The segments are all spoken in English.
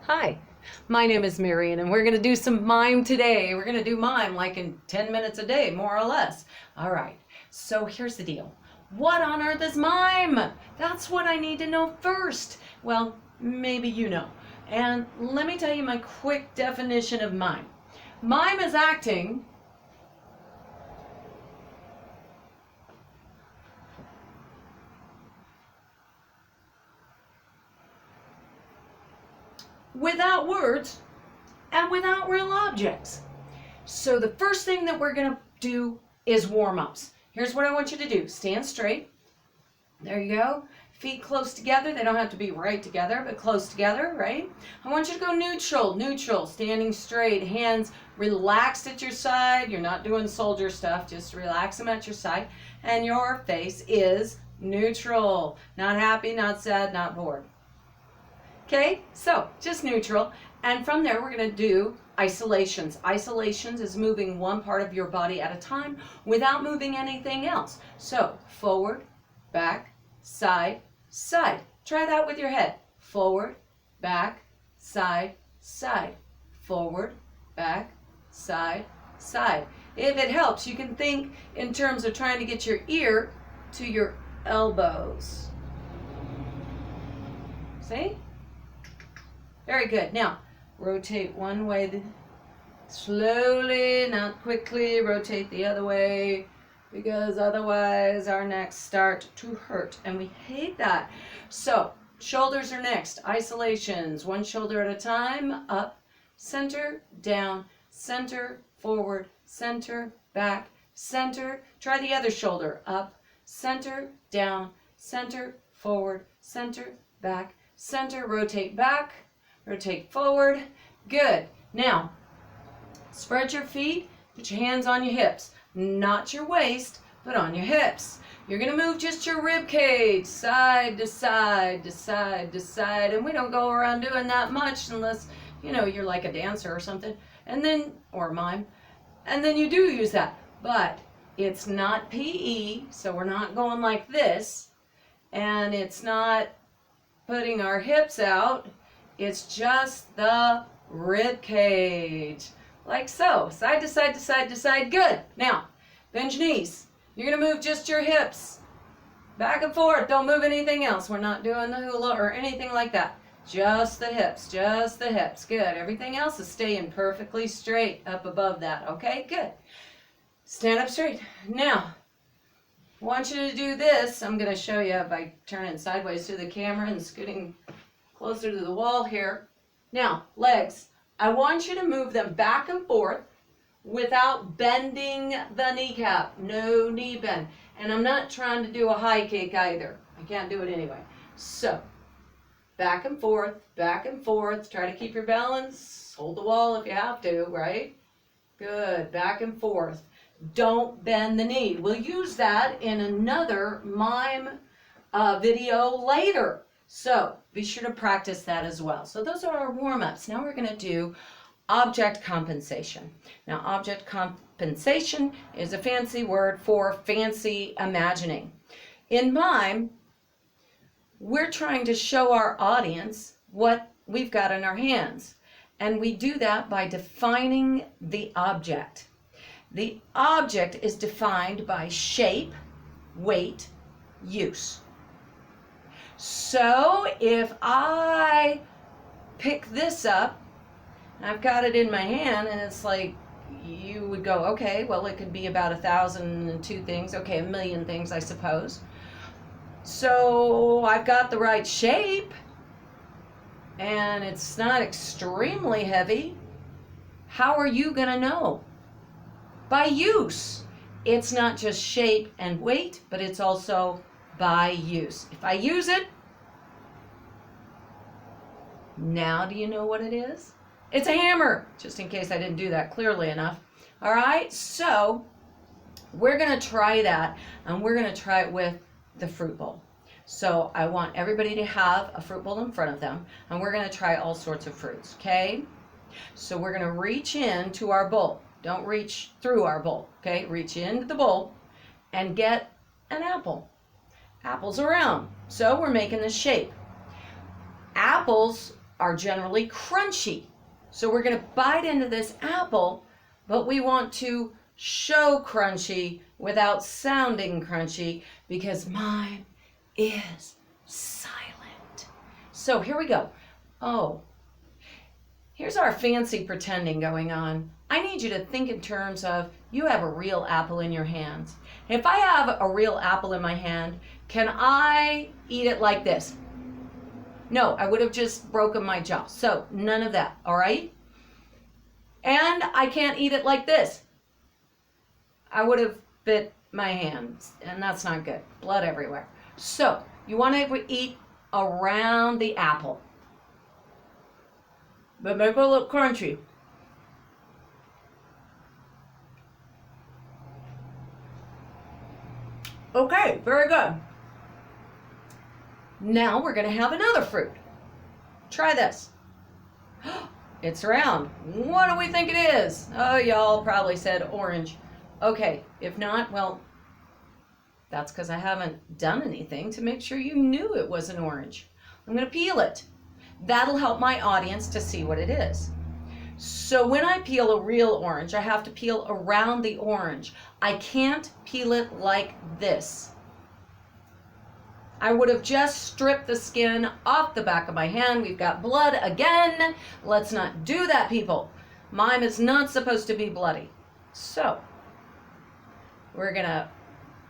Hi, my name is Marion, and we're going to do some mime today. We're going to do mime like in 10 minutes a day, more or less. All right, so here's the deal. What on earth is mime? That's what I need to know first. Well, maybe you know. And let me tell you my quick definition of mime. Mime is acting without words and without real objects. So the first thing that we're going to do is warm-ups. Here's what I want you to do. Stand straight. There you go. Feet close together. They don't have to be right together, but close together, right? I want you to go neutral, standing straight, hands relaxed at your side. You're not doing soldier stuff, just relax them at your side. And your face is neutral. Not happy, not sad, not bored. Okay, so just neutral. And from there, we're going to do isolations. Isolations is moving one part of your body at a time without moving anything else. So forward, back, side, side. Try that with your head. Forward, back, side, side. Forward, back, side, side. If it helps, you can think in terms of trying to get your ear to your elbows. See? Very good. Now, rotate one way slowly, not quickly. Rotate the other way, because otherwise our necks start to hurt, and we hate that. So, shoulders are next. Isolations, one shoulder at a time. Up, center, down, center, forward, center, back, center. Try the other shoulder. Up, center, down, center, forward, center, back, center. Rotate back. Rotate forward. Good. Now, spread your feet. Put your hands on your hips. Not your waist, but on your hips. You're going to move just your rib cage side to side to side to side. And we don't go around doing that much unless, you know, you're like a dancer or something. And then, or a mime. And then you do use that. But it's not PE, so we're not going like this. And it's not putting our hips out. It's just the rib cage, like so, side to side to side to side. Good. Now, bend your knees. You're going to move just your hips, back and forth. Don't move anything else. We're not doing the hula or anything like that. Just the hips, just the hips. Good. Everything else is staying perfectly straight up above that. Okay, good. Stand up straight. Now, I want you to do this. I'm going to show you by turning sideways to the camera and scooting closer to the wall here. Now, legs. I want you to move them back and forth without bending the kneecap. No knee bend. And I'm not trying to do a high kick either. I can't do it anyway. So, back and forth, back and forth. Try to keep your balance. Hold the wall if you have to, right? Good. Back and forth. Don't bend the knee. We'll use that in another mime video later. So be sure to practice that as well. So those are our warm-ups. Now we're going to do object compensation. Now object compensation is a fancy word for fancy imagining. In mime, we're trying to show our audience what we've got in our hands. And we do that by defining the object. The object is defined by shape, weight, use. So if I pick this up, and I've got it in my hand, and it's like, you would go, okay, well, it could be about 1,002 things. Okay, 1,000,000 things, I suppose. So I've got the right shape, and it's not extremely heavy. How are you going to know? By use. It's not just shape and weight, but it's also by use. If I use it, now do you know what it is? It's a hammer, just in case I didn't do that clearly enough. All right, so we're going to try that, and we're going to try it with the fruit bowl. So I want everybody to have a fruit bowl in front of them, and we're going to try all sorts of fruits, okay? So we're going to reach into our bowl. Don't reach through our bowl, okay? Reach into the bowl and get an apple. Apples are round, so we're making this shape. Apples are generally crunchy. So we're going to bite into this apple, but we want to show crunchy without sounding crunchy because mime is silent. So here we go. Oh, here's our fancy pretending going on. I need you to think in terms of you have a real apple in your hands. If I have a real apple in my hand, can I eat it like this? No, I would have just broken my jaw. So none of that, all right? And I can't eat it like this. I would have bit my hands, and that's not good. Blood everywhere. So you want to eat around the apple, but make it look crunchy. Okay, very good. Now we're going to have another fruit. Try this. It's round. What do we think it is? Oh, y'all probably said orange. Okay, if not, well, that's because I haven't done anything to make sure you knew it was an orange. I'm going to peel it. That'll help my audience to see what it is. So when I peel a real orange, I have to peel around the orange. I can't peel it like this. I would have just stripped the skin off the back of my hand. We've got blood again. Let's not do that, people. Mime is not supposed to be bloody. So we're going to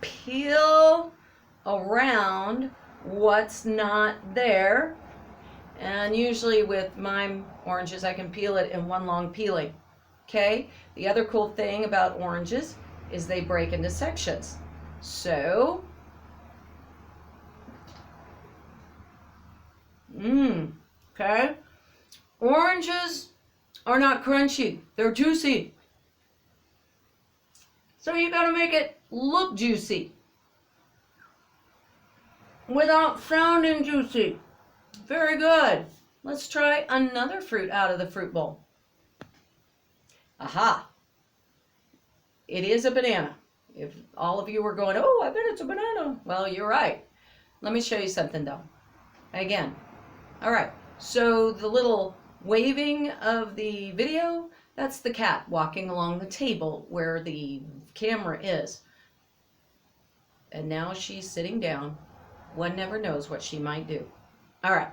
peel around what's not there. And usually with mime oranges, I can peel it in one long peeling. Okay? The other cool thing about oranges is they break into sections. So, okay? Oranges are not crunchy. They're juicy. So you gotta make it look juicy without sounding juicy. Very good. Let's try another fruit out of the fruit bowl. Aha. It is a banana. If all of you were going, oh, I bet it's a banana. Well, you're right. Let me show you something though. Again. All right. So the little waving of the video, that's the cat walking along the table where the camera is. And now she's sitting down. One never knows what she might do. All right,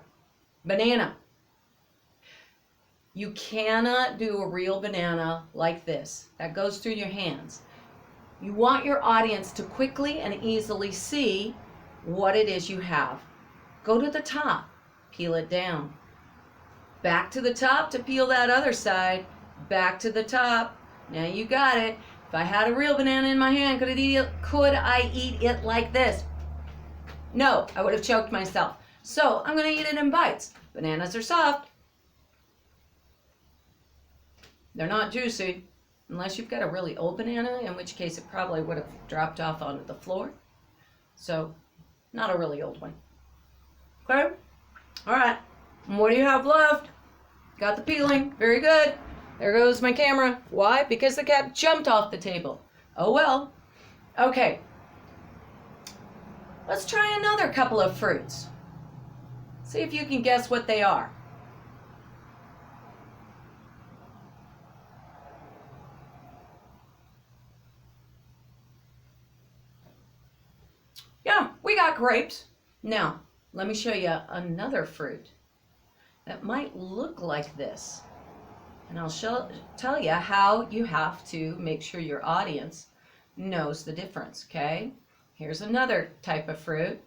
banana. You cannot do a real banana like this. That goes through your hands. You want your audience to quickly and easily see what it is you have. Go to the top, peel it down. Back to the top to peel that other side. Back to the top. Now you got it. If I had a real banana in my hand, could I eat it like this? No, I would have choked myself. So I'm going to eat it in bites. Bananas are soft. They're not juicy, unless you've got a really old banana, in which case it probably would have dropped off onto the floor. So, not a really old one. Okay? All right. And what do you have left? Got the peeling. Very good. There goes my camera. Why? Because the cat jumped off the table. Oh well. Okay. Let's try another couple of fruits. See if you can guess what they are. Yeah, we got grapes. Now, let me show you another fruit that might look like this. And I'll tell you how you have to make sure your audience knows the difference, okay? Here's another type of fruit.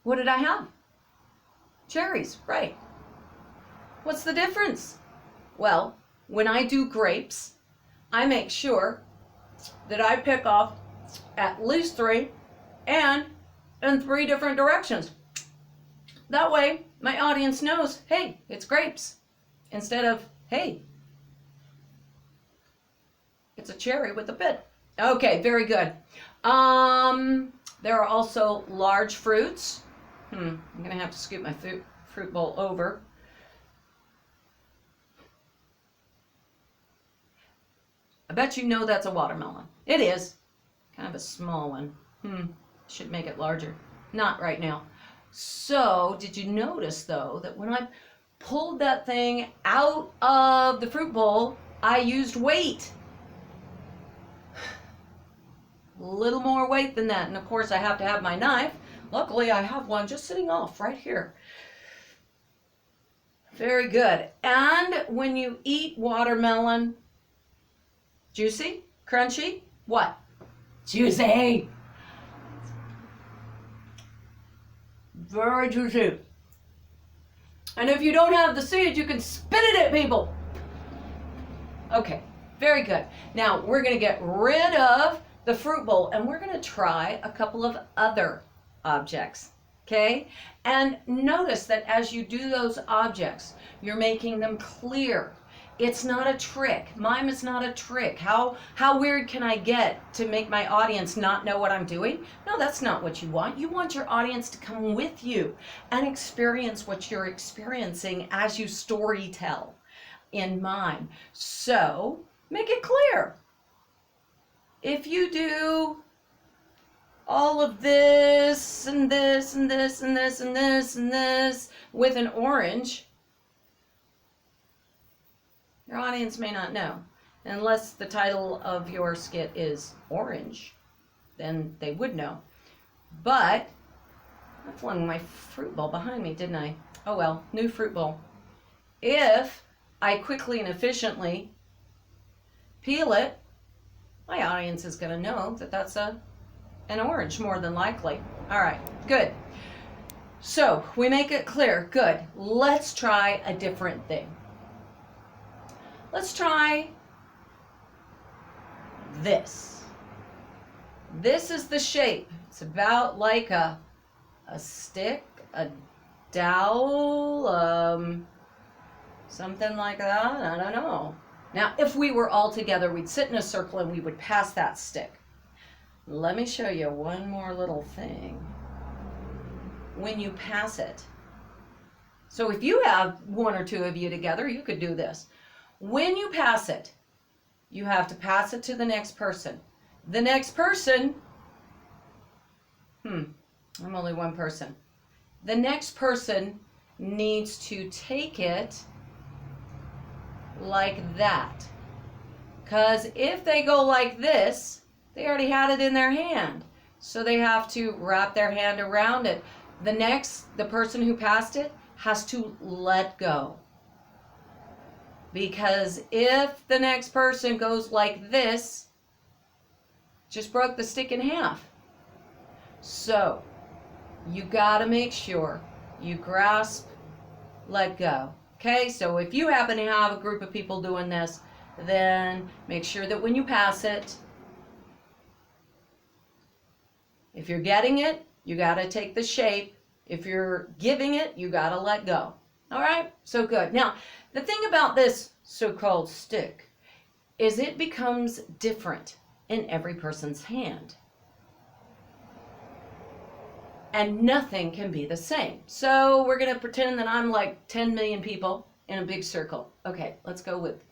What did I have? Cherries, right. What's the difference? Well, when I do grapes, I make sure that I pick off at least 3 and in 3 different directions. That way, my audience knows, hey, it's grapes, instead of, hey, it's a cherry with a pit. Okay, very good. There are also large fruits. I'm going to have to scoop my fruit bowl over. I bet you know that's a watermelon. It is. Kind of a small one. Should make it larger. Not right now. So, did you notice though that when I pulled that thing out of the fruit bowl, I used weight? A little more weight than that. And of course I have to have my knife. Luckily I have one just sitting off right here. Very good. And when you eat watermelon, juicy, crunchy, what? Juicy. Very juicy. And if you don't have the seeds, you can spit it at people. Okay, very good. Now we're going to get rid of the fruit bowl and we're going to try a couple of other objects. Okay? And notice that as you do those objects, you're making them clear. It's not a trick. Mime is not a trick. How weird can I get to make my audience not know what I'm doing? No, that's not what you want. You want your audience to come with you and experience what you're experiencing as you story tell in mime. So, make it clear. If you do all of this and this and this and this and this and this with an orange, your audience may not know. Unless the title of your skit is Orange, then they would know. But I flung my fruit bowl behind me, didn't I? Oh well, new fruit bowl. If I quickly and efficiently peel it, my audience is going to know that that's an orange, more than likely. All right, good. So we make it clear. Good. Let's try a different thing. Let's try this. This is the shape. It's about like a stick, a dowel, something like that. I don't know. Now, if we were all together, we'd sit in a circle and we would pass that stick. Let me show you one more little thing. When you pass it. So if you have one or two of you together, you could do this. When you pass it, you have to pass it to the next person. The next person, I'm only one person. The next person needs to take it like that. Because if they go like this, they already had it in their hand. So they have to wrap their hand around it. The person who passed it has to let go. Because if the next person goes like this, just broke the stick in half. So you got to make sure you grasp, let go. Okay, so if you happen to have a group of people doing this, then make sure that when you pass it, if you're getting it, you got to take the shape. If you're giving it, you got to let go. All right, so good. Now, the thing about this so-called stick is it becomes different in every person's hand. And nothing can be the same. So we're going to pretend that I'm like 10 million people in a big circle. Okay, let's go with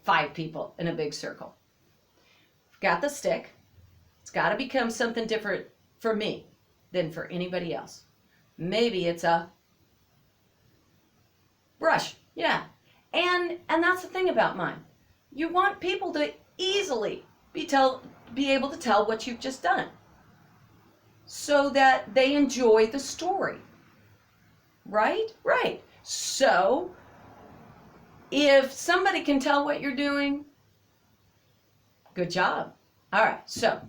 5 people in a big circle. Got the stick. It's got to become something different for me than for anybody else. Maybe it's a brush. Yeah. And that's the thing about mine. You want people to easily be able to tell what you've just done, so that they enjoy the story. Right? Right. So, if somebody can tell what you're doing, good job. All right, so.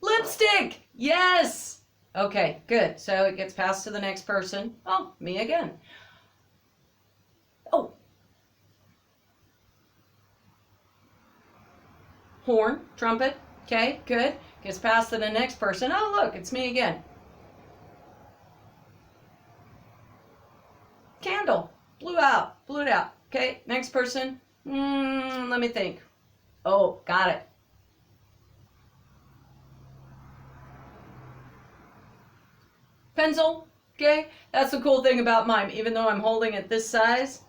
Lipstick! Yes! Okay, good. So it gets passed to the next person. Oh, me again. Oh. Horn, trumpet. Okay, good. Gets passed to the next person. Oh, look, it's me again. Candle. Blew it out. Okay, next person. Let me think. Oh, got it. Pencil. Okay? That's the cool thing about Mime. Even though I'm holding it this size,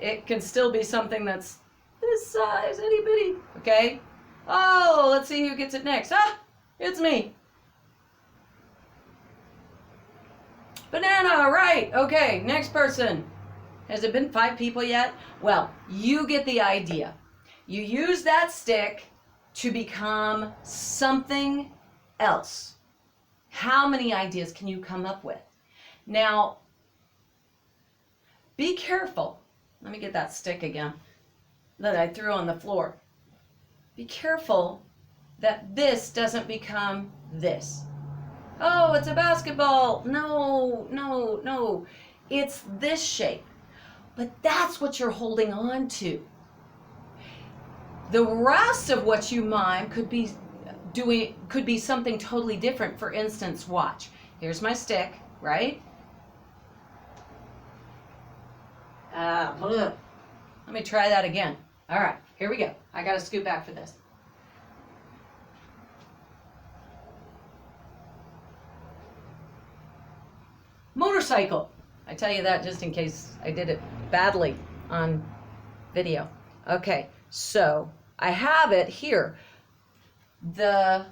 it can still be something that's this size, itty bitty. Okay? Oh, let's see who gets it next. Ah, it's me. Banana, right. Okay, next person. Has it been 5 people yet? Well, you get the idea. You use that stick to become something else. How many ideas can you come up with? Now, be careful. Let me get that stick again that I threw on the floor. Be careful that this doesn't become this. Oh, it's a basketball. No, no, no. It's this shape. But that's what you're holding on to. The rest of what you mime could be something totally different. For instance, watch. Here's my stick, right? Let me try that again. All right, here we go. I got to scoot back for this. Motorcycle. I tell you that just in case I did it badly on video. Okay, so I have it here. The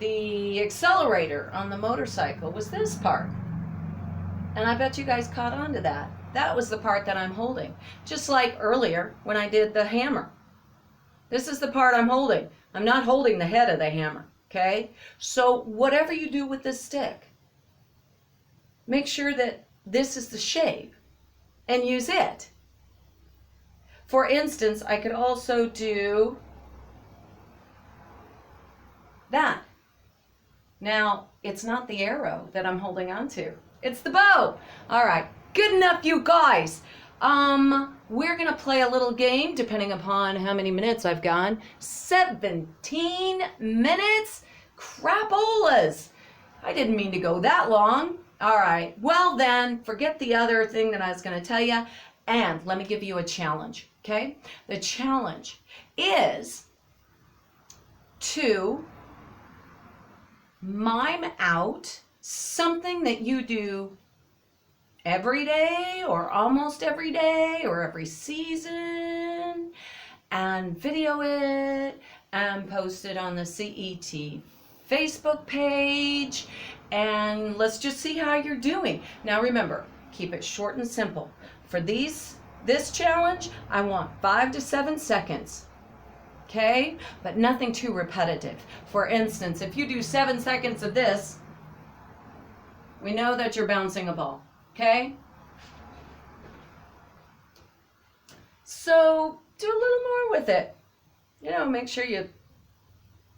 accelerator on the motorcycle was this part. And I bet you guys caught on to that. That was the part that I'm holding. Just like earlier when I did the hammer. This is the part I'm holding. I'm not holding the head of the hammer, okay? So whatever you do with this stick, make sure that this is the shape and use it. For instance, I could also do that. Now, it's not the arrow that I'm holding on to. It's the bow. All right, good enough, you guys. We're gonna play a little game depending upon how many minutes I've gone. 17 minutes? Crapolas. I didn't mean to go that long. All right, well then, forget the other thing that I was gonna tell you, and let me give you a challenge, okay? The challenge is to mime out something that you do every day or almost every day or every season, and video it and post it on the CET Facebook page, and let's just see how you're doing. Now remember, keep it short and simple. For this challenge, I want 5 to 7 seconds. Okay? But nothing too repetitive. For instance, if you do 7 seconds of this, we know that you're bouncing a ball. Okay? So do a little more with it. You know, make sure you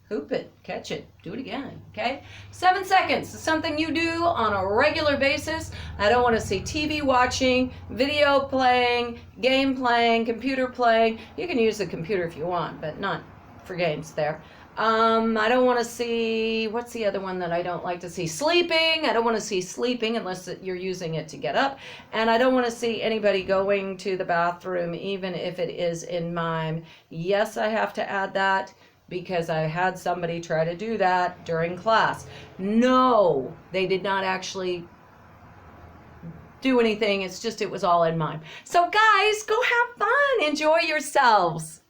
hoop it, catch it, do it again, okay? 7 seconds is something you do on a regular basis. I don't want to see TV watching, video playing, game playing, computer playing. You can use the computer if you want, but not for games there. I don't want to see, what's the other one that I don't like to see? Sleeping. I don't want to see sleeping unless you're using it to get up. And I don't want to see anybody going to the bathroom, even if it is in mime. Yes, I have to add that, because I had somebody try to do that during class. No, they did not actually do anything. It's just, it was all in mime. So guys, go have fun. Enjoy yourselves.